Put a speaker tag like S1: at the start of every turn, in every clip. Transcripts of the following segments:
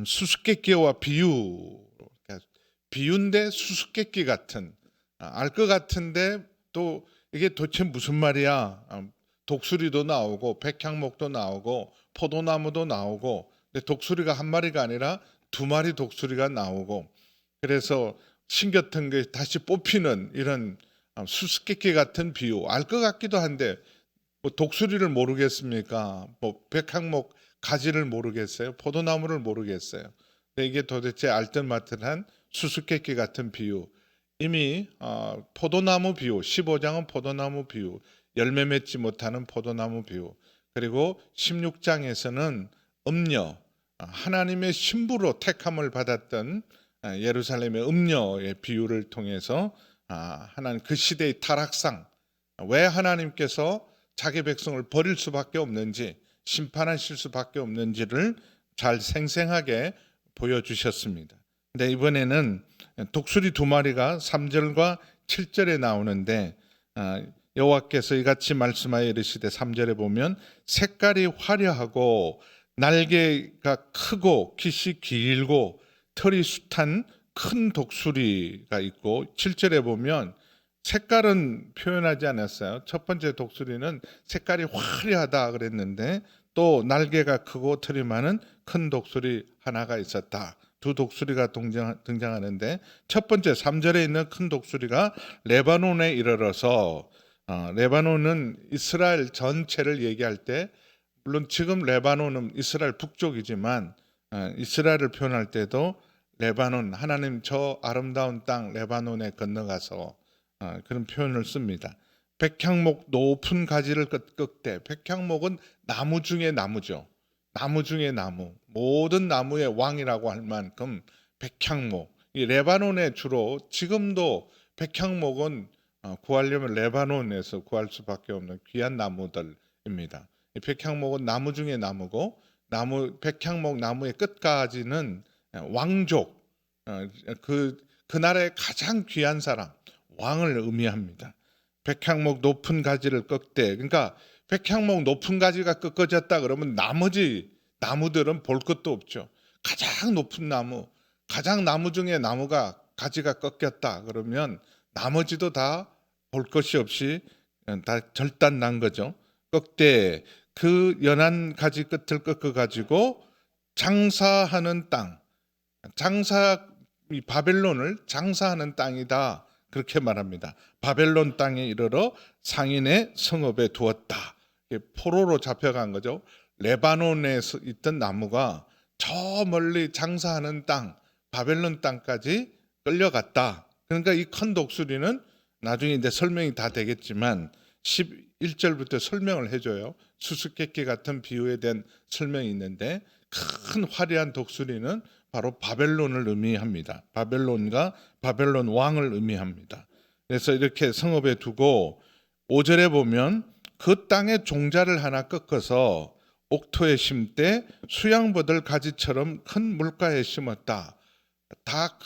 S1: 수수께끼와 비유, 그러니까 비유인데 수수께끼 같은, 알 것 같은데 또 이게 도대체 무슨 말이야? 독수리도 나오고 백향목도 나오고 포도나무도 나오고, 근데 독수리가 한 마리가 아니라 두 마리 독수리가 나오고, 그래서 신겼던 게 다시 뽑히는 이런 수수께끼 같은 비유, 알 것 같기도 한데 뭐 독수리를 모르겠습니까? 뭐 백향목 가지를 모르겠어요? 포도나무를 모르겠어요? 근데 이게 도대체 알뜰마뜰한 수수께끼 같은 비유. 이미 포도나무 비유, 15장은 포도나무 비유, 열매 맺지 못하는 포도나무 비유, 그리고 16장에서는 음녀, 하나님의 신부로 택함을 받았던 예루살렘의 음녀의 비유를 통해서 하나님 그 시대의 타락상, 왜 하나님께서 자기 백성을 버릴 수밖에 없는지, 심판하실 수밖에 없는지를 잘 생생하게 보여주셨습니다. 근데 이번에는 독수리 두 마리가 3절과 7절에 나오는데, 여호와께서 이같이 말씀하여 이르시되, 3절에 보면 색깔이 화려하고 날개가 크고 깃이 길고 털이 숱한 큰 독수리가 있고, 7절에 보면 색깔은 표현하지 않았어요. 첫 번째 독수리는 색깔이 화려하다 그랬는데, 또 날개가 크고 털이 많은 큰 독수리 하나가 있었다. 두 독수리가 등장하는데, 첫 번째 3절에 있는 큰 독수리가 레바논에 이르러서, 레바논은 이스라엘 전체를 얘기할 때, 물론 지금 레바논은 이스라엘 북쪽이지만 이스라엘을 표현할 때도 레바논, 하나님 저 아름다운 땅 레바논에 건너가서 그런 표현을 씁니다. 백향목 높은 가지를 꺾되, 백향목은 나무 중에 나무죠. 나무 중에 나무, 모든 나무의 왕이라고 할 만큼 백향목. 이 레바논에 주로 지금도 백향목은 구하려면 레바논에서 구할 수밖에 없는 귀한 나무들입니다. 이 백향목은 나무 중에 나무고, 백향목 나무의 끝까지는 왕족, 그 나라의 가장 귀한 사람, 왕을 의미합니다. 백향목 높은 가지를 꺾되, 그러니까 백향목 높은 가지가 꺾어졌다 그러면 나머지 나무들은 볼 것도 없죠. 가장 높은 나무, 가장 나무 중에 나무가 가지가 꺾였다 그러면 나머지도 다 볼 것이 없이 다 절단 난 거죠. 꺾되, 그 연한 가지 끝을 꺾어 가지고 장사하는 땅, 이 바벨론을 장사하는 땅이다, 그렇게 말합니다. 바벨론 땅에 이르러 상인의 성읍에 두었다. 포로로 잡혀간 거죠. 레바논에 있던 나무가 저 멀리 장사하는 땅, 바벨론 땅까지 끌려갔다. 그러니까 이 큰 독수리는 나중에 이제 설명이 다 되겠지만 11절부터 설명을 해줘요. 수수께끼 같은 비유에 대한 설명이 있는데, 큰 화려한 독수리는 바로 바벨론을 의미합니다. 바벨론과 바벨론 왕을 의미합니다. 그래서 이렇게 성읍에 두고 5절에 보면 그 땅에 종자를 하나 꺾어서 옥토에 심되 수양버들 가지처럼 큰 물가에 심었다. 다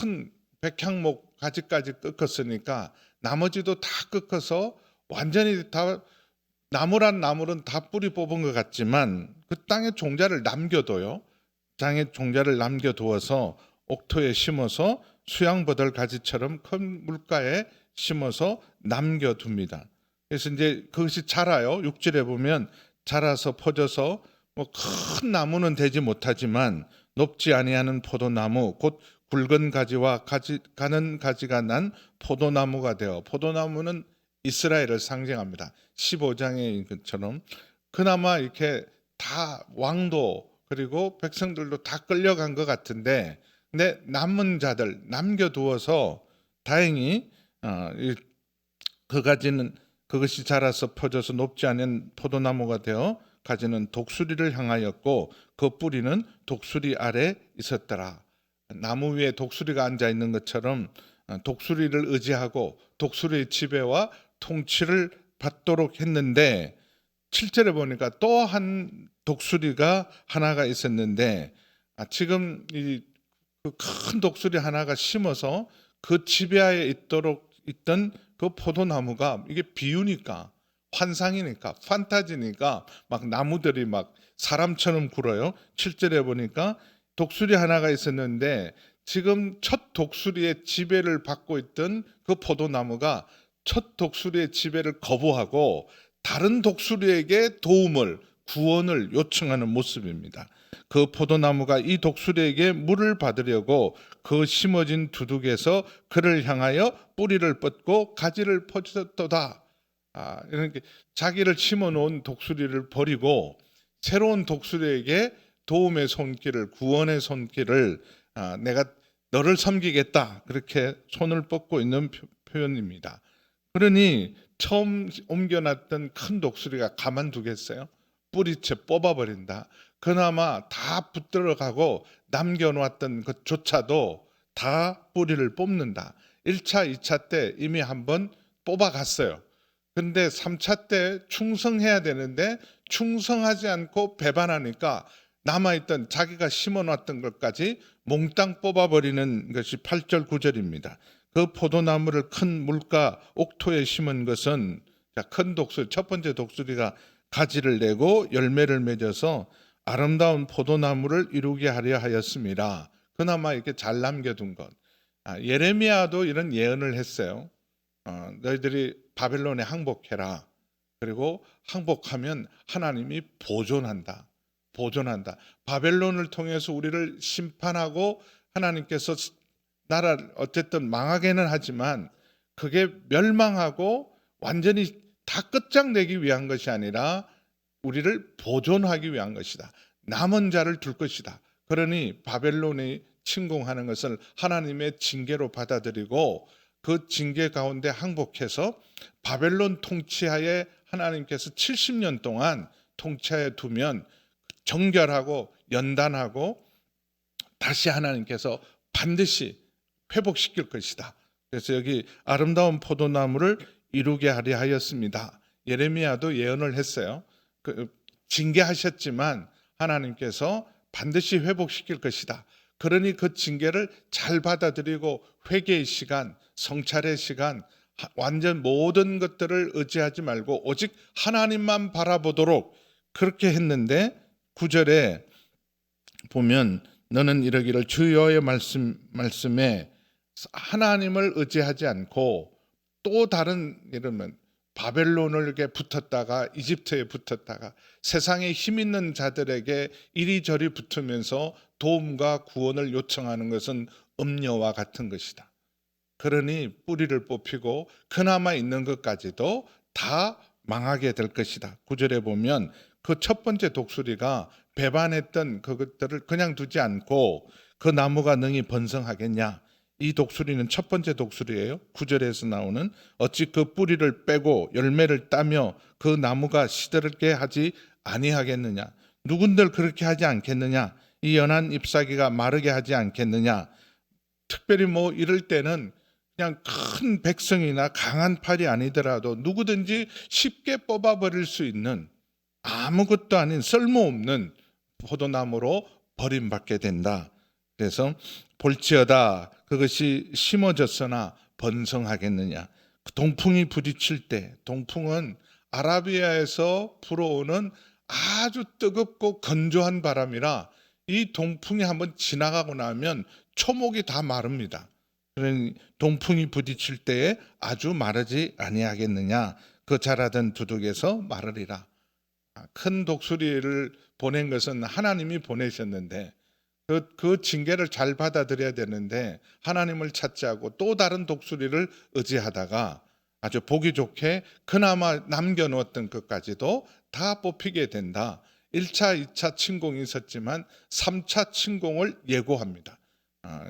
S1: 큰 백향목 가지까지 꺾었으니까 나머지도 다 꺾어서 완전히 다, 나무란 나무는 다 뿌리 뽑은 것 같지만 그 땅에 종자를 남겨둬요. 땅에 종자를 남겨두어서 옥토에 심어서 수양버들 가지처럼 큰 물가에 심어서 남겨둡니다. 그래서 이제 그것이 자라요. 6절에 보면 자라서 퍼져서 뭐 큰 나무는 되지 못하지만 높지 아니하는 포도나무, 곧 굵은 가지와 가는 가지가 난 포도나무가 되어, 포도나무는 이스라엘을 상징합니다. 15장의 것처럼 그나마 이렇게 다 왕도 그리고 백성들도 다 끌려간 것 같은데, 근데 남은 자들 남겨두어서 다행히 그 가지는, 그것이 자라서 퍼져서 높지 않은 포도나무가 되어 가지는 독수리를 향하였고 그 뿌리는 독수리 아래 있었더라. 나무 위에 독수리가 앉아 있는 것처럼 독수리를 의지하고 독수리의 지배와 통치를 받도록 했는데, 7절에 보니까 또 한 독수리가 하나가 있었는데, 지금 이 큰 독수리 하나가 심어서 그 지배하에 있도록 있던 그 포도나무가, 이게 비유니까, 환상이니까, 판타지니까 막 나무들이 막 사람처럼 굴어요. 7절에 보니까 독수리 하나가 있었는데 지금 첫 독수리의 지배를 받고 있던 그 포도나무가 첫 독수리의 지배를 거부하고 다른 독수리에게 도움을, 구원을 요청하는 모습입니다. 그 포도나무가 이 독수리에게 물을 받으려고 그 심어진 두둑에서 그를 향하여 뿌리를 뻗고 가지를 뻗었도다. 이렇게 자기를 심어놓은 독수리를 버리고 새로운 독수리에게 도움의 손길을, 구원의 손길을, 내가 너를 섬기겠다, 그렇게 손을 뻗고 있는 표현입니다. 그러니 처음 옮겨놨던 큰 독수리가 가만두겠어요? 뿌리채 뽑아버린다. 그나마 다 붙들어가고 남겨놓았던 것조차도 다 뿌리를 뽑는다. 1차, 2차 때 이미 한번 뽑아갔어요. 근데 3차 때 충성해야 되는데 충성하지 않고 배반하니까 남아있던 자기가 심어놨던 것까지 몽땅 뽑아버리는 것이 8절 9절입니다. 그 포도나무를 큰 물가 옥토에 심은 것은 큰 독수리, 첫 번째 독수리가 가지를 내고 열매를 맺어서 아름다운 포도나무를 이루게 하려 하였습니다. 그나마 이렇게 잘 남겨둔 것. 예레미야도 이런 예언을 했어요. 너희들이 바벨론에 항복해라. 그리고 항복하면 하나님이 보존한다. 보존한다. 바벨론을 통해서 우리를 심판하고 하나님께서 나라를 어쨌든 망하게는 하지만 그게 멸망하고 완전히 다 끝장내기 위한 것이 아니라 우리를 보존하기 위한 것이다. 남은 자를 둘 것이다. 그러니 바벨론이 침공하는 것을 하나님의 징계로 받아들이고 그 징계 가운데 항복해서 바벨론 통치하에 하나님께서 70년 동안 통치하에 두면 정결하고 연단하고 다시 하나님께서 반드시 회복시킬 것이다. 그래서 여기 아름다운 포도나무를 이루게 하려 하였습니다. 예레미야도 예언을 했어요. 징계하셨지만 하나님께서 반드시 회복시킬 것이다. 그러니 그 징계를 잘 받아들이고 회개의 시간, 성찰의 시간, 완전 모든 것들을 의지하지 말고 오직 하나님만 바라보도록 그렇게 했는데 9절에 보면 너는 이러기를 주 여호와의 말씀에 하나님을 의지하지 않고 또 다른 이러면 바벨론에게 붙었다가 이집트에 붙었다가 세상에 힘 있는 자들에게 이리저리 붙으면서 도움과 구원을 요청하는 것은 음녀와 같은 것이다. 그러니 뿌리를 뽑히고 그나마 있는 것까지도 다 망하게 될 것이다. 9절에 보면 그 첫 번째 독수리가 배반했던 그것들을 그냥 두지 않고 그 나무가 능히 번성하겠냐. 이 독수리는 첫 번째 독수리예요. 9절에서 나오는 어찌 그 뿌리를 빼고 열매를 따며 그 나무가 시들게 하지 아니하겠느냐. 누군들 그렇게 하지 않겠느냐. 이 연한 잎사귀가 마르게 하지 않겠느냐. 특별히 뭐 이럴 때는 그냥 큰 백성이나 강한 팔이 아니더라도 누구든지 쉽게 뽑아버릴 수 있는 아무것도 아닌 쓸모없는 포도나무로 버림받게 된다. 그래서 볼지어다 그것이 심어졌으나 번성하겠느냐. 동풍이 부딪힐 때, 동풍은 아라비아에서 불어오는 아주 뜨겁고 건조한 바람이라 이 동풍이 한번 지나가고 나면 초목이 다 마릅니다. 그러니 동풍이 부딪힐 때에 아주 마르지 아니하겠느냐. 그 자라던 두둑에서 마르리라. 큰 독수리를 보낸 것은 하나님이 보내셨는데 그 징계를 잘 받아들여야 되는데 하나님을 찾지 않고 또 다른 독수리를 의지하다가 아주 보기 좋게 그나마 남겨놓았던 것까지도 다 뽑히게 된다. 1차, 2차 침공이 있었지만 3차 침공을 예고합니다.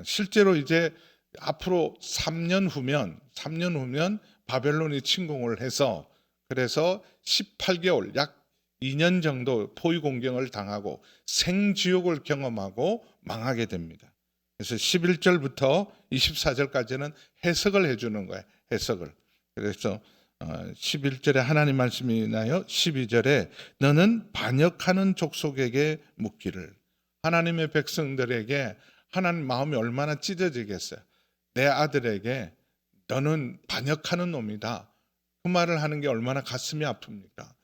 S1: 실제로 이제 앞으로 3년 후면 바벨론이 침공을 해서 그래서 18개월 약 2년 정도 포위 공경을 당하고 생지옥을 경험하고 망하게 됩니다. 그래서 11절부터 24절까지는 해석을 해주는 거예요. 해석을. 그래서 11절에 하나님 말씀이 나요. 12절에 너는 반역하는 족속에게 묻기를. 하나님의 백성들에게 하나님 마음이 얼마나 찢어지겠어요. 내 아들에게 너는 반역하는 놈이다. 그 말을 하는 게 얼마나 가슴이 아픕니까?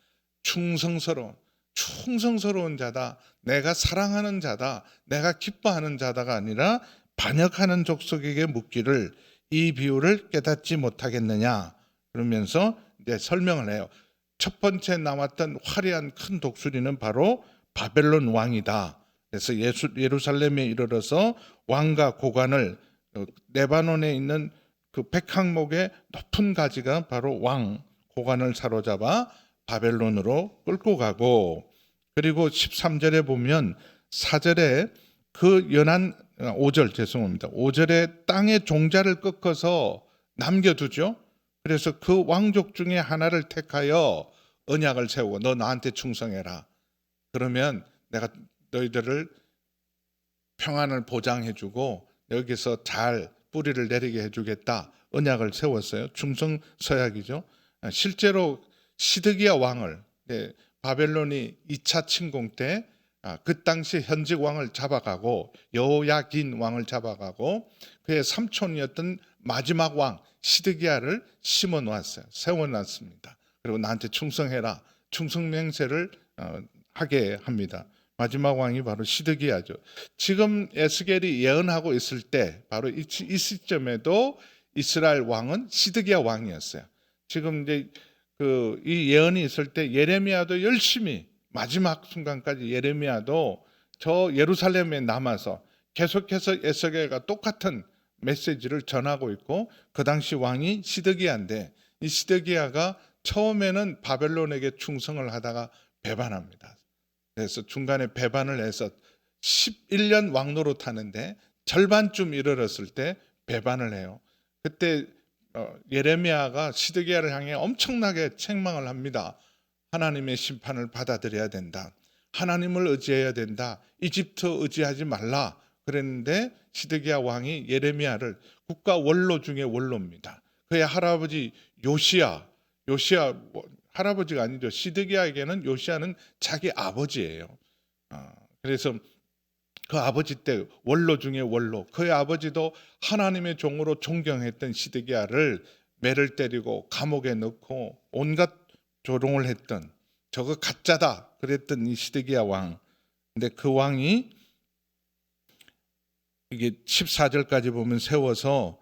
S1: 충성스러운 충성스러운 자다, 내가 사랑하는 자다, 내가 기뻐하는 자다가 아니라 반역하는 족속에게 묻기를 이 비유를 깨닫지 못하겠느냐 그러면서 이제 설명을 해요. 첫 번째 나왔던 화려한 큰 독수리는 바로 바벨론 왕이다. 그래서 예루살렘에 이르러서 왕과 고관을 레바논에 있는 그 백항목의 높은 가지가 바로 왕 고관을 사로잡아 바벨론으로 끌고 가고, 그리고 13절에 보면 4절에 그 연한 5절 죄송합니다. 5절에 땅의 종자를 꺾어서 남겨두죠. 그래서 그 왕족 중에 하나를 택하여 언약을 세우고 너 나한테 충성해라. 그러면 내가 너희들을 평안을 보장해주고 여기서 잘 뿌리를 내리게 해주겠다. 언약을 세웠어요. 충성서약이죠. 실제로 시드기야 왕을 바벨론이 2차 침공 때 그 당시 현직 왕을 잡아가고 여호야긴 왕을 잡아가고 그의 삼촌이었던 마지막 왕 시드기야를 심어 놓았어요. 세워 놨습니다. 그리고 나한테 충성해라. 충성 맹세를 하게 합니다. 마지막 왕이 바로 시드기야죠. 지금 에스겔이 예언하고 있을 때 바로 이 시점에도 이스라엘 왕은 시드기야 왕이었어요. 지금 이제 이 예언이 있을 때 예레미야도 열심히 마지막 순간까지 예레미야도 저 예루살렘에 남아서 계속해서 에스겔과 똑같은 메시지를 전하고 있고, 그 당시 왕이 시드기야인데 이 시드기야가 처음에는 바벨론에게 충성을 하다가 배반합니다. 그래서 중간에 배반을 해서 11년 왕노릇 하는데 절반쯤 이르렀을 때 배반을 해요. 그때 예레미야가 시드기야를 향해 엄청나게 책망을 합니다. 하나님의 심판을 받아들여야 된다. 하나님을 의지해야 된다. 이집트 의지하지 말라. 그랬는데 시드기야 왕이 예레미야를 국가 원로 중에 원로입니다. 그의 할아버지 요시야 할아버지가 아니죠. 시드기야에게는 요시야는 자기 아버지예요. 그래서 그 아버지 때 원로 중에 원로, 그의 아버지도 하나님의 종으로 존경했던 시드기야를 매를 때리고 감옥에 넣고 온갖 조롱을 했던, 저거 가짜다 그랬던 이 시드기야 왕. 근데 그 왕이 이게 14절까지 보면 세워서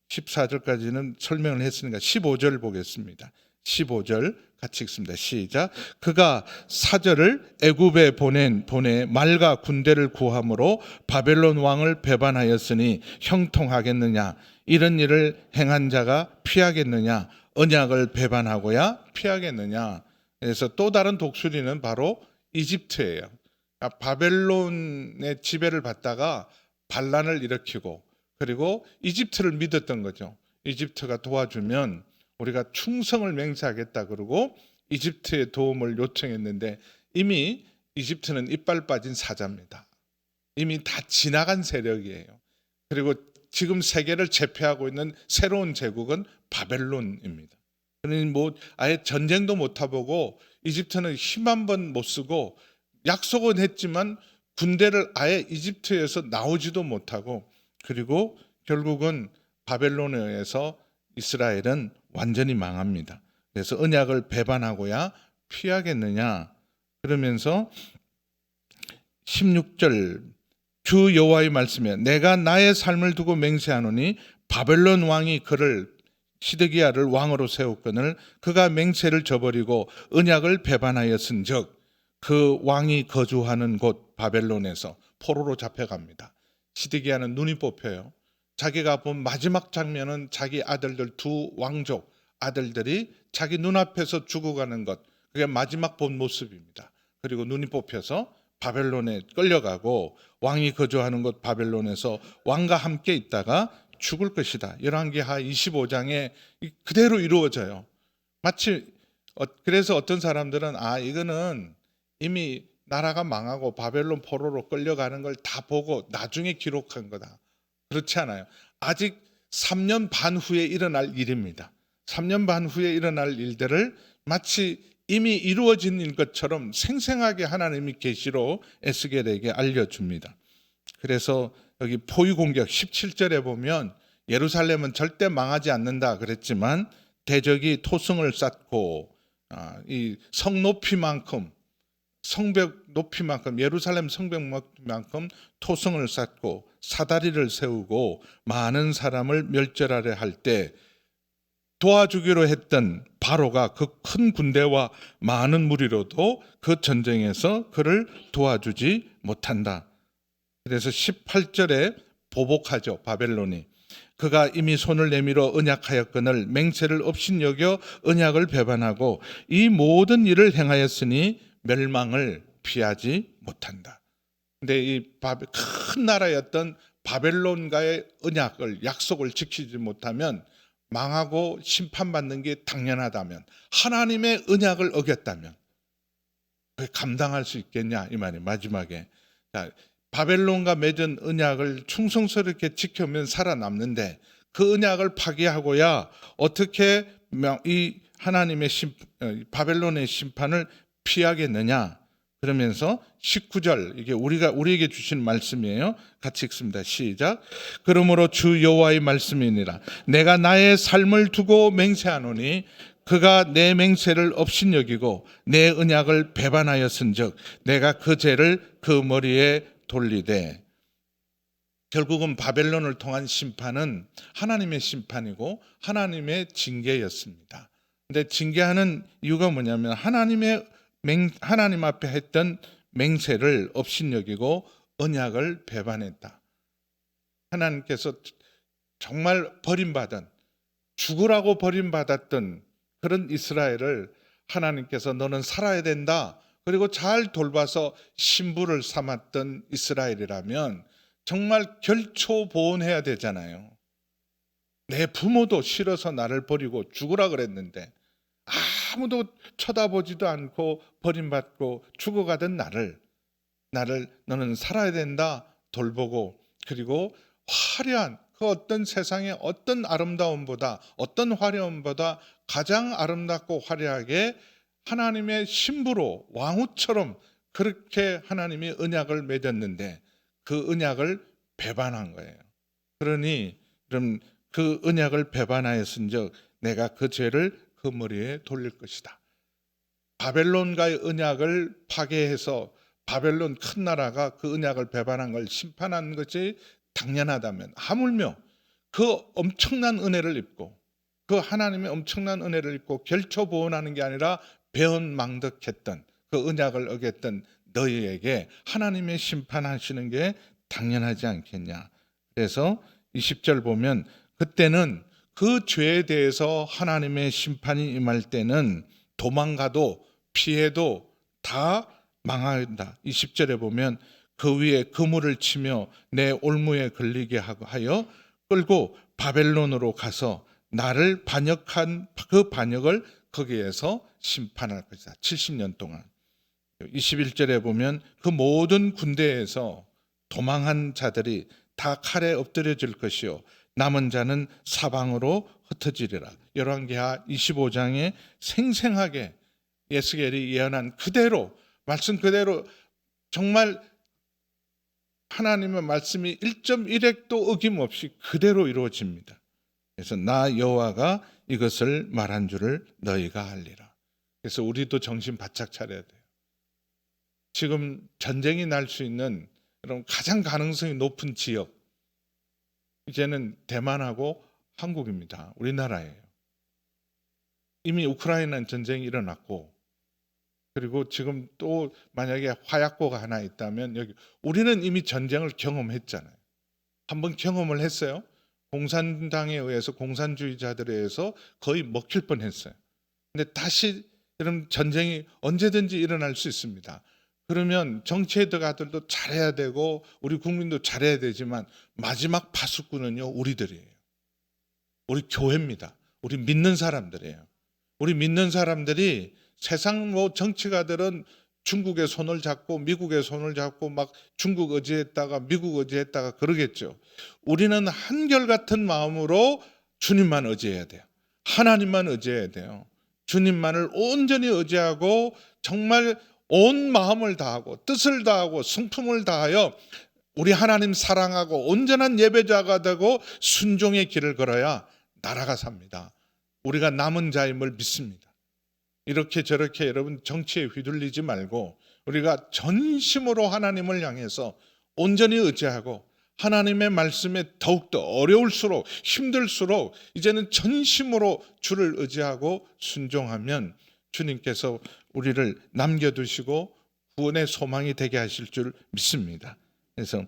S1: 14절까지는 설명을 했으니까 15절 보겠습니다. 15절 같이 읽습니다. 시작. 그가 사절을 애굽에 보내 말과 군대를 구함으로 바벨론 왕을 배반하였으니 형통하겠느냐? 이런 일을 행한 자가 피하겠느냐? 언약을 배반하고야 피하겠느냐? 그래서 또 다른 독수리는 바로 이집트예요. 바벨론의 지배를 받다가 반란을 일으키고 그리고 이집트를 믿었던 거죠. 이집트가 도와주면 우리가 충성을 맹세하겠다 그러고 이집트의 도움을 요청했는데 이미 이집트는 이빨 빠진 사자입니다. 이미 다 지나간 세력이에요. 그리고 지금 세계를 제패하고 있는 새로운 제국은 바벨론입니다. 그러니 아예 전쟁도 못 해보고 이집트는 힘 한 번 못 쓰고 약속은 했지만 군대를 아예 이집트에서 나오지도 못하고, 그리고 결국은 바벨론에 의해서 이스라엘은 완전히 망합니다. 그래서 언약을 배반하고야 피하겠느냐 그러면서 16절 주 여호와의 말씀에 내가 나의 삶을 두고 맹세하노니 바벨론 왕이 그를 시드기야를 왕으로 세웠거늘 그가 맹세를 저버리고 언약을 배반하였은즉 그 왕이 거주하는 곳 바벨론에서 포로로 잡혀갑니다. 시드기야는 눈이 뽑혀요. 자기가 본 마지막 장면은 자기 아들들 두 왕족 아들들이 자기 눈앞에서 죽어가는 것, 그게 마지막 본 모습입니다. 그리고 눈이 뽑혀서 바벨론에 끌려가고 왕이 거주하는 곳 바벨론에서 왕과 함께 있다가 죽을 것이다. 열왕기하 25장에 그대로 이루어져요. 마치 그래서 어떤 사람들은 이거는 이미 나라가 망하고 바벨론 포로로 끌려가는 걸 다 보고 나중에 기록한 거다. 그렇지 않아요. 아직 3년 반 후에 일어날 일입니다. 3년 반 후에 일어날 일들을 마치 이미 이루어진 일 것처럼 생생하게 하나님이 계시로 에스겔에게 알려줍니다. 그래서 여기 포위 공격 17절에 보면 예루살렘은 절대 망하지 않는다 그랬지만 대적이 토성을 쌓고 이 성 높이만큼, 성벽 높이만큼, 예루살렘 성벽 높이만큼 토성을 쌓고 사다리를 세우고 많은 사람을 멸절하려 할 때 도와주기로 했던 바로가 그 큰 군대와 많은 무리로도 그 전쟁에서 그를 도와주지 못한다. 그래서 18절에 보복하죠, 바벨론이. 그가 이미 손을 내밀어 언약하였거늘 맹세를 업신여겨 언약을 배반하고 이 모든 일을 행하였으니 멸망을 피하지 못한다. 근데 이 큰 나라였던 바벨론과의 언약을, 약속을 지키지 못하면 망하고 심판받는 게 당연하다면, 하나님의 언약을 어겼다면 감당할 수 있겠냐 이 말이. 마지막에 바벨론과 맺은 언약을 충성스럽게 지키면 살아남는데 그 언약을 파기하고야 어떻게 이 하나님의 바벨론의 심판을 피하겠느냐. 그러면서 19절, 이게 우리에게 주신 말씀이에요. 같이 읽습니다. 시작. 그러므로 주 여호와의 말씀이니라. 내가 나의 삶을 두고 맹세하노니 그가 내 맹세를 업신여기고 내 언약을 배반하였은즉 내가 그 죄를 그 머리에 돌리되. 결국은 바벨론을 통한 심판은 하나님의 심판이고 하나님의 징계였습니다. 근데 징계하는 이유가 뭐냐면 하나님 앞에 했던 맹세를 업신여기고 언약을 배반했다. 하나님께서 정말 버림받은, 죽으라고 버림받았던 그런 이스라엘을 하나님께서 너는 살아야 된다, 그리고 잘 돌봐서 신부를 삼았던 이스라엘이라면 정말 결초보온해야 되잖아요. 내 부모도 싫어서 나를 버리고 죽으라 그랬는데 아무도 쳐다보지도 않고 버림받고 죽어가던 나를 너는 살아야 된다, 돌보고, 그리고 화려한 그 어떤 세상의 어떤 아름다움보다, 어떤 화려함보다 가장 아름답고 화려하게 하나님의 신부로 왕후처럼 그렇게 하나님이 언약을 맺었는데 그 언약을 배반한 거예요. 그러니 그럼 그 언약을 배반하였은즉 내가 그 죄를 그 머리에 돌릴 것이다. 바벨론과의 언약을 파괴해서 바벨론 큰 나라가 그 언약을 배반한 걸 심판한 것이 당연하다면, 하물며 그 엄청난 은혜를 입고, 그 하나님의 엄청난 은혜를 입고 결초보온하는 게 아니라 배은망덕했던 그 언약을 어겼던 너희에게 하나님의 심판하시는 게 당연하지 않겠냐. 그래서 20절 보면 그때는 그 죄에 대해서 하나님의 심판이 임할 때는 도망가도 피해도 다 망한다. 20절에 보면 그 위에 그물을 치며 내 올무에 걸리게 하여 끌고 바벨론으로 가서 나를 반역한 그 반역을 거기에서 심판할 것이다. 70년 동안. 21절에 보면 그 모든 군대에서 도망한 자들이 다 칼에 엎드려질 것이요 남은 자는 사방으로 흩어지리라. 열왕기하 25장에 생생하게 예스겔이 예언한 그대로, 말씀 그대로 정말 하나님의 말씀이 1.1획도 어김없이 그대로 이루어집니다. 그래서 나 여호와가 이것을 말한 줄을 너희가 알리라. 그래서 우리도 정신 바짝 차려야 돼요. 지금 전쟁이 날 수 있는 여러분 가장 가능성이 높은 지역, 이제는 대만하고 한국입니다. 우리나라예요. 이미 우크라이나 전쟁이 일어났고, 그리고 지금 또 만약에 화약고가 하나 있다면 여기, 우리는 이미 전쟁을 경험했잖아요. 한번 경험을 했어요. 공산당에 의해서, 공산주의자들에 의해서 거의 먹힐 뻔했어요. 근데 다시 이런 전쟁이 언제든지 일어날 수 있습니다. 그러면 정치에들도 잘해야 되고 우리 국민도 잘해야 되지만 마지막 파수꾼은요 우리들이에요. 우리 교회입니다. 우리 믿는 사람들이에요. 우리 믿는 사람들이, 세상 정치가들은 중국의 손을 잡고 미국의 손을 잡고 막 중국 의지했다가 미국 의지했다가 그러겠죠. 우리는 한결같은 마음으로 주님만 의지해야 돼요. 하나님만 의지해야 돼요. 주님만을 온전히 의지하고 정말 온 마음을 다하고 뜻을 다하고 성품을 다하여 우리 하나님 사랑하고 온전한 예배자가 되고 순종의 길을 걸어야 나라가 삽니다. 우리가 남은 자임을 믿습니다. 이렇게 저렇게 여러분 정치에 휘둘리지 말고 우리가 전심으로 하나님을 향해서 온전히 의지하고 하나님의 말씀에 더욱더 어려울수록 힘들수록 이제는 전심으로 주를 의지하고 순종하면 주님께서 우리를 남겨두시고 구원의 소망이 되게 하실 줄 믿습니다. 그래서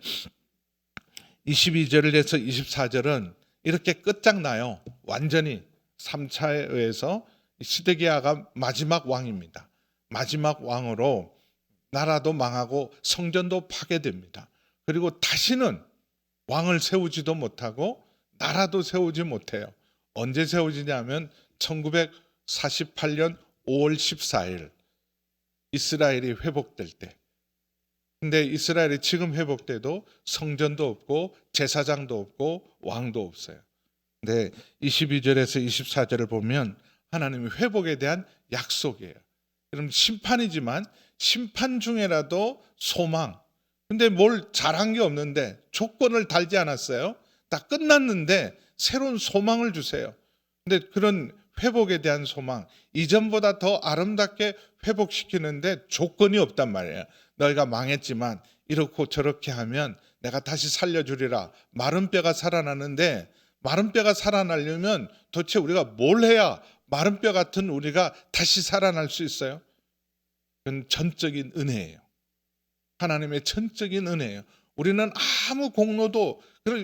S1: 22절에서 24절은 이렇게 끝장나요. 완전히 3차에 의해서 시드기야가 마지막 왕입니다. 마지막 왕으로 나라도 망하고 성전도 파괴됩니다. 그리고 다시는 왕을 세우지도 못하고 나라도 세우지 못해요. 언제 세워지냐면 1948년 5월 14일 이스라엘이 회복될 때. 근데 이스라엘이 지금 회복돼도 성전도 없고 제사장도 없고 왕도 없어요. 근데 22절에서 24절을 보면 하나님의 회복에 대한 약속이에요. 그럼 심판이지만 심판 중에라도 소망. 근데 뭘 잘한 게 없는데 조건을 달지 않았어요. 다 끝났는데 새로운 소망을 주세요. 근데 그런 회복에 대한 소망, 이전보다 더 아름답게 회복시키는데 조건이 없단 말이에요. 너희가 망했지만 이렇고 저렇게 하면 내가 다시 살려주리라. 마른 뼈가 살아나는데 마른 뼈가 살아나려면 도대체 우리가 뭘 해야 마른 뼈 같은 우리가 다시 살아날 수 있어요? 그건 전적인 은혜예요. 하나님의 전적인 은혜예요. 우리는 아무 공로도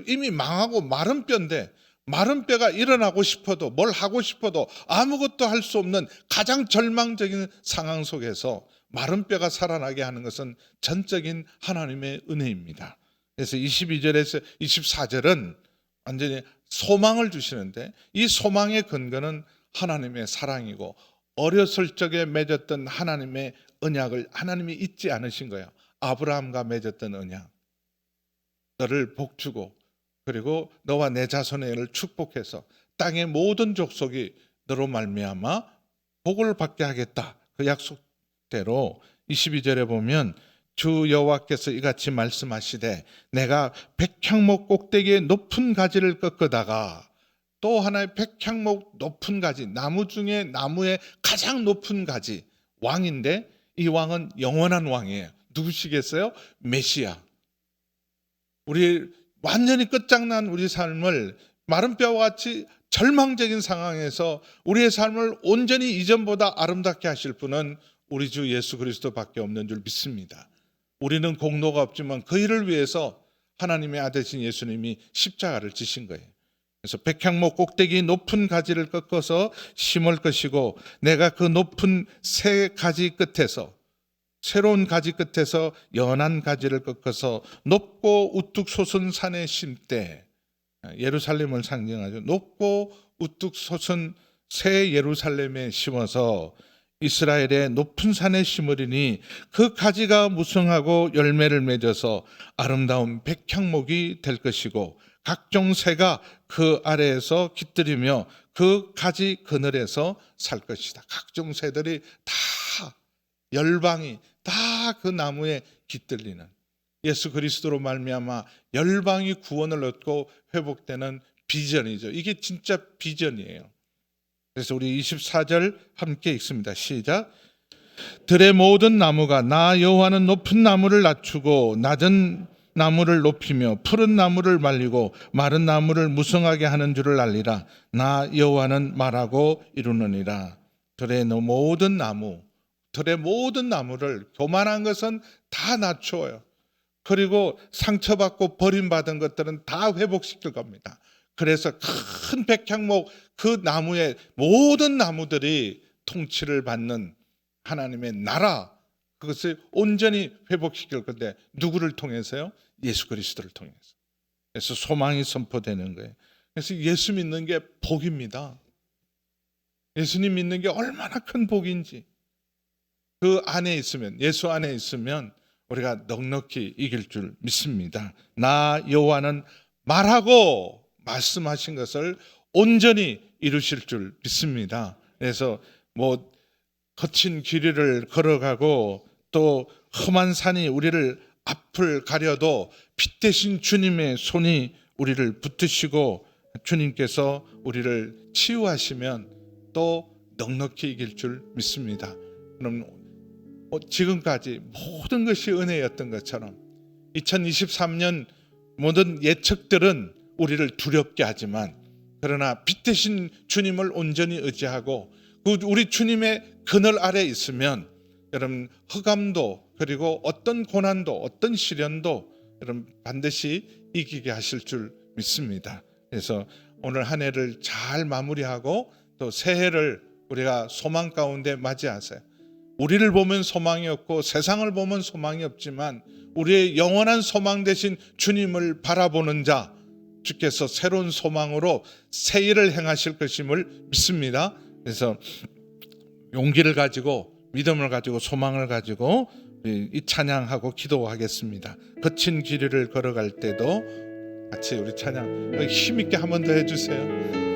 S1: 이미 망하고 마른 뼈인데 마른 뼈가 일어나고 싶어도 뭘 하고 싶어도 아무것도 할 수 없는 가장 절망적인 상황 속에서 마른 뼈가 살아나게 하는 것은 전적인 하나님의 은혜입니다. 그래서 22절에서 24절은 완전히 소망을 주시는데 이 소망의 근거는 하나님의 사랑이고 어렸을 적에 맺었던 하나님의 언약을 하나님이 잊지 않으신 거예요. 아브라함과 맺었던 언약. 너를 복주고 그리고 너와 내 자손의 애를 축복해서 땅의 모든 족속이 너로 말미암아 복을 받게 하겠다. 그 약속대로 22절에 보면 주 여호와께서 이같이 말씀하시되 내가 백향목 꼭대기에 높은 가지를 꺾어다가 또 하나의 백향목 높은 가지, 나무 중에 나무의 가장 높은 가지, 왕인데 이 왕은 영원한 왕이에요. 누구시겠어요? 메시아. 우리 완전히 끝장난 우리 삶을 마른 뼈와 같이 절망적인 상황에서 우리의 삶을 온전히 이전보다 아름답게 하실 분은 우리 주 예수 그리스도밖에 없는 줄 믿습니다. 우리는 공로가 없지만 그 일을 위해서 하나님의 아들이신 예수님이 십자가를 지신 거예요. 그래서 백향목 꼭대기 높은 가지를 꺾어서 심을 것이고 내가 그 높은 새 가지 끝에서 새로운 가지 끝에서 연한 가지를 꺾어서 높고 우뚝 솟은 산에 심되 예루살렘을 상징하죠. 높고 우뚝 솟은 새 예루살렘에 심어서 이스라엘의 높은 산에 심으리니 그 가지가 무성하고 열매를 맺어서 아름다운 백향목이 될 것이고 각종 새가 그 아래에서 깃들이며 그 가지 그늘에서 살 것이다. 각종 새들이 다 열방이 다 그 나무에 깃들리는 예수 그리스도로 말미암아 열방이 구원을 얻고 회복되는 비전이죠. 이게 진짜 비전이에요. 그래서 우리 24절 함께 읽습니다. 시작. 들의 모든 나무가 나 여호와는 높은 나무를 낮추고 낮은 나무를 높이며 푸른 나무를 말리고 마른 나무를 무성하게 하는 줄을 알리라. 나 여호와는 말하고 이루느니라. 들의 모든 나무, 들의 모든 나무를 교만한 것은 다 낮추어요. 그리고 상처받고 버림받은 것들은 다 회복시킬 겁니다. 그래서 큰 백향목 그 나무의 모든 나무들이 통치를 받는 하나님의 나라, 그것을 온전히 회복시킬 건데 누구를 통해서요? 예수 그리스도를 통해서. 그래서 소망이 선포되는 거예요. 그래서 예수 믿는 게 복입니다. 예수님 믿는 게 얼마나 큰 복인지. 그 안에 있으면, 예수 안에 있으면 우리가 넉넉히 이길 줄 믿습니다. 나 여호와는 말하고 말씀하신 것을 온전히 이루실 줄 믿습니다. 그래서 뭐 거친 길 위를 걸어가고 또 험한 산이 우리를 앞을 가려도 빛 대신 주님의 손이 우리를 붙드시고 주님께서 우리를 치유하시면 또 넉넉히 이길 줄 믿습니다. 그럼 지금까지 모든 것이 은혜였던 것처럼 2023년 모든 예측들은 우리를 두렵게 하지만, 그러나 빛 대신 주님을 온전히 의지하고 우리 주님의 그늘 아래 있으면 여러분 흑암도 그리고 어떤 고난도 어떤 시련도 여러분 반드시 이기게 하실 줄 믿습니다. 그래서 오늘 한 해를 잘 마무리하고 또 새해를 우리가 소망 가운데 맞이하세요. 우리를 보면 소망이 없고 세상을 보면 소망이 없지만 우리의 영원한 소망 되신 주님을 바라보는 자, 주께서 새로운 소망으로 새 일을 행하실 것임을 믿습니다. 그래서 용기를 가지고 믿음을 가지고 소망을 가지고 이 찬양하고 기도하겠습니다. 거친 길을 걸어갈 때도 같이 우리 찬양 힘있게 한 번 더 해주세요.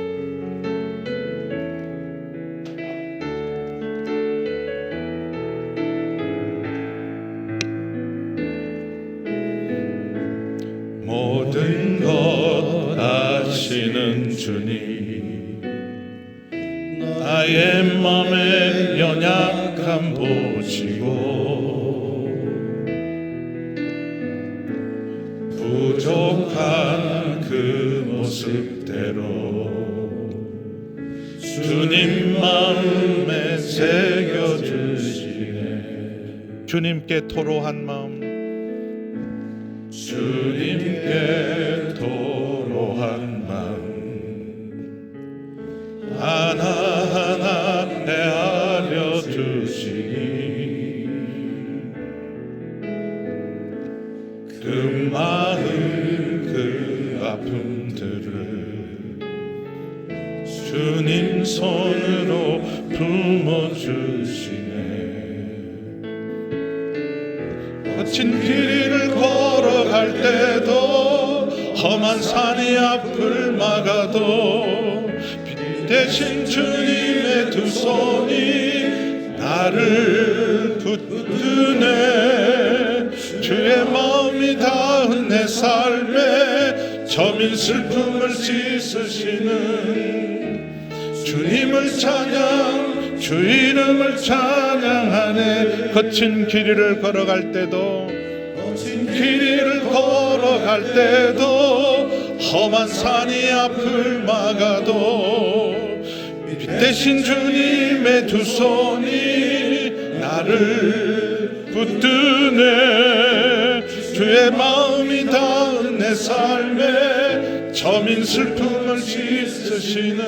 S1: 모든 것 아시는 주님, 나의 맘의 연약함 보시고 부족한 그 모습대로 주님 마음에 새겨주시네. 주님께 토로한 마음, 주님께 토로한 마음 하나하나 헤아려 주시니 그 마음 그 아픔들을 주님 손으로 품어주시네. 거친 길을 걸어갈 때도 험한 산이 앞을 막아도 빛 대신 주님의 두 손이 나를 붙드네. 주의 마음이 닿은 내 삶에 저민 슬픔을 씻으시는 주님을 찬양, 주 이름을 찬양하네. 거친 길을 걸어갈 때도 험한 산이 앞을 막아도 빛 대신 주님의 두 손이 나를 붙드네. 주의 마음이 닿은 내 삶에 저민 슬픔을 씻으시는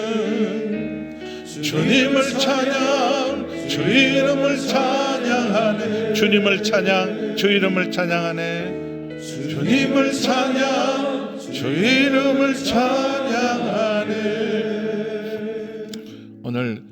S1: 주님을 찬양, 주 이름을 찬양하네. 주님을 찬양, 주 이름을 찬양하네. 주님을 찬양, 주 이름을 찬양하네. 오늘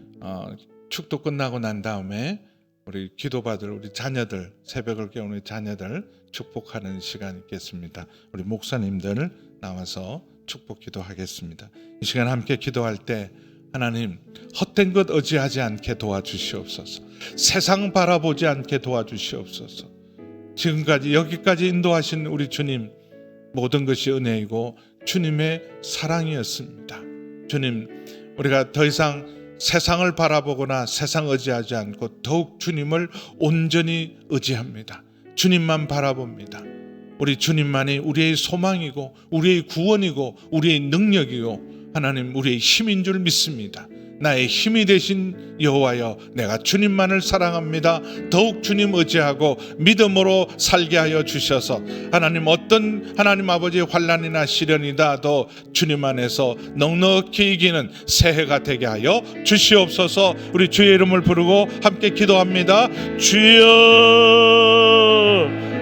S1: 축도 끝나고 난 다음에 우리 기도받을 우리 자녀들, 새벽을 깨우는 우리 자녀들 축복하는 시간 있겠습니다. 우리 목사님들 나와서 축복 기도하겠습니다. 이 시간 함께 기도할 때 하나님, 헛된 것 의지하지 않게 도와주시옵소서. 세상 바라보지 않게 도와주시옵소서. 지금까지 여기까지 인도하신 우리 주님, 모든 것이 은혜이고 주님의 사랑이었습니다. 주님, 우리가 더 이상 세상을 바라보거나 세상 의지하지 않고 더욱 주님을 온전히 의지합니다. 주님만 바라봅니다. 우리 주님만이 우리의 소망이고 우리의 구원이고 우리의 능력이고 하나님 우리의 힘인 줄 믿습니다. 나의 힘이 되신 여호와여, 내가 주님만을 사랑합니다. 더욱 주님 의지하고 믿음으로 살게 하여 주셔서 하나님 어떤 하나님 아버지의 환난이나 시련이다도 주님 안에서 넉넉히 이기는 새해가 되게 하여 주시옵소서. 우리 주의 이름을 부르고 함께 기도합니다. 주여,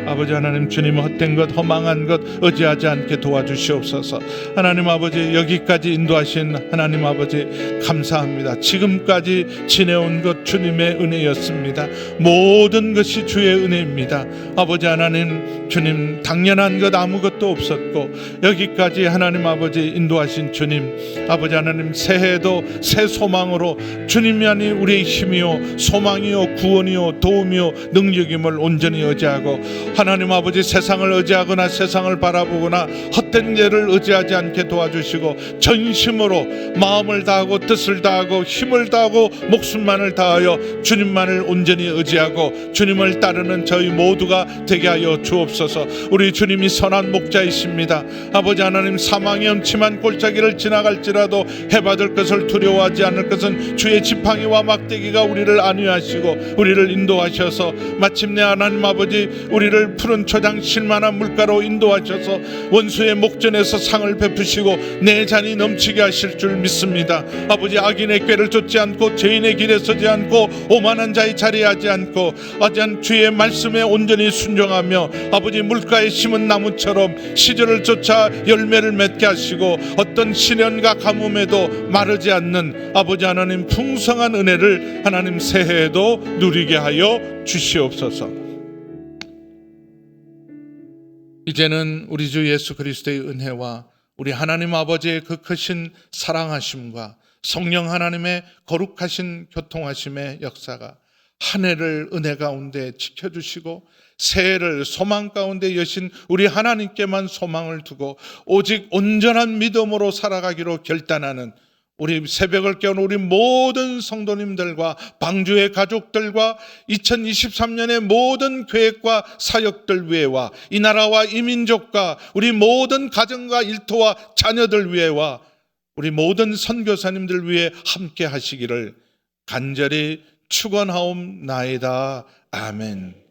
S1: 아버지 하나님, 주님 헛된 것 허망한 것 의지하지 않게 도와주시옵소서. 하나님 아버지, 여기까지 인도하신 하나님 아버지 감사합니다. 지금까지 지내온 것 주님의 은혜였습니다. 모든 것이 주의 은혜입니다. 아버지 하나님, 주님 당연한 것 아무것도 없었고 여기까지 하나님 아버지 인도하신 주님, 아버지 하나님 새해도 새 소망으로 주님만이 우리의 힘이요 소망이요 구원이요 도움이요 능력임을 온전히 의지하고 하나님 아버지 세상을 의지하거나 세상을 바라보거나 헛된 예를 의지하지 않게 도와주시고 전심으로 마음을 다하고 뜻을 다하고 힘을 다하고 목숨만을 다하여 주님만을 온전히 의지하고 주님을 따르는 저희 모두가 되게 하여 주옵소서. 우리 주님이 선한 목자이십니다. 아버지 하나님, 사망의 음침한 골짜기를 지나갈지라도 해받을 것을 두려워하지 않을 것은 주의 지팡이와 막대기가 우리를 안위하시고 우리를 인도하셔서 마침내 하나님 아버지 우리를 푸른 초장 실만한 물가로 인도하셔서 원수의 목전에서 상을 베푸시고 내 잔이 넘치게 하실 줄 믿습니다. 아버지, 악인의 꾀를 쫓지 않고 죄인의 길에 서지 않고 오만한 자의 자리에 하지 않고 어전 주의 말씀에 온전히 순종하며 아버지 물가에 심은 나무처럼 시절을 쫓아 열매를 맺게 하시고 어떤 시련과 가뭄에도 마르지 않는 아버지 하나님 풍성한 은혜를 하나님 새해에도 누리게 하여 주시옵소서. 이제는 우리 주 예수 그리스도의 은혜와 우리 하나님 아버지의 그 크신 사랑하심과 성령 하나님의 거룩하신 교통하심의 역사가 한 해를 은혜 가운데 지켜주시고 새해를 소망 가운데 여신 우리 하나님께만 소망을 두고 오직 온전한 믿음으로 살아가기로 결단하는 우리 새벽을 깨우는 우리 모든 성도님들과 방주의 가족들과 2023년의 모든 계획과 사역들 위해와 이 나라와 이 민족과 우리 모든 가정과 일터와 자녀들 위해와 우리 모든 선교사님들 위해 함께 하시기를 간절히 축원하옵나이다. 아멘.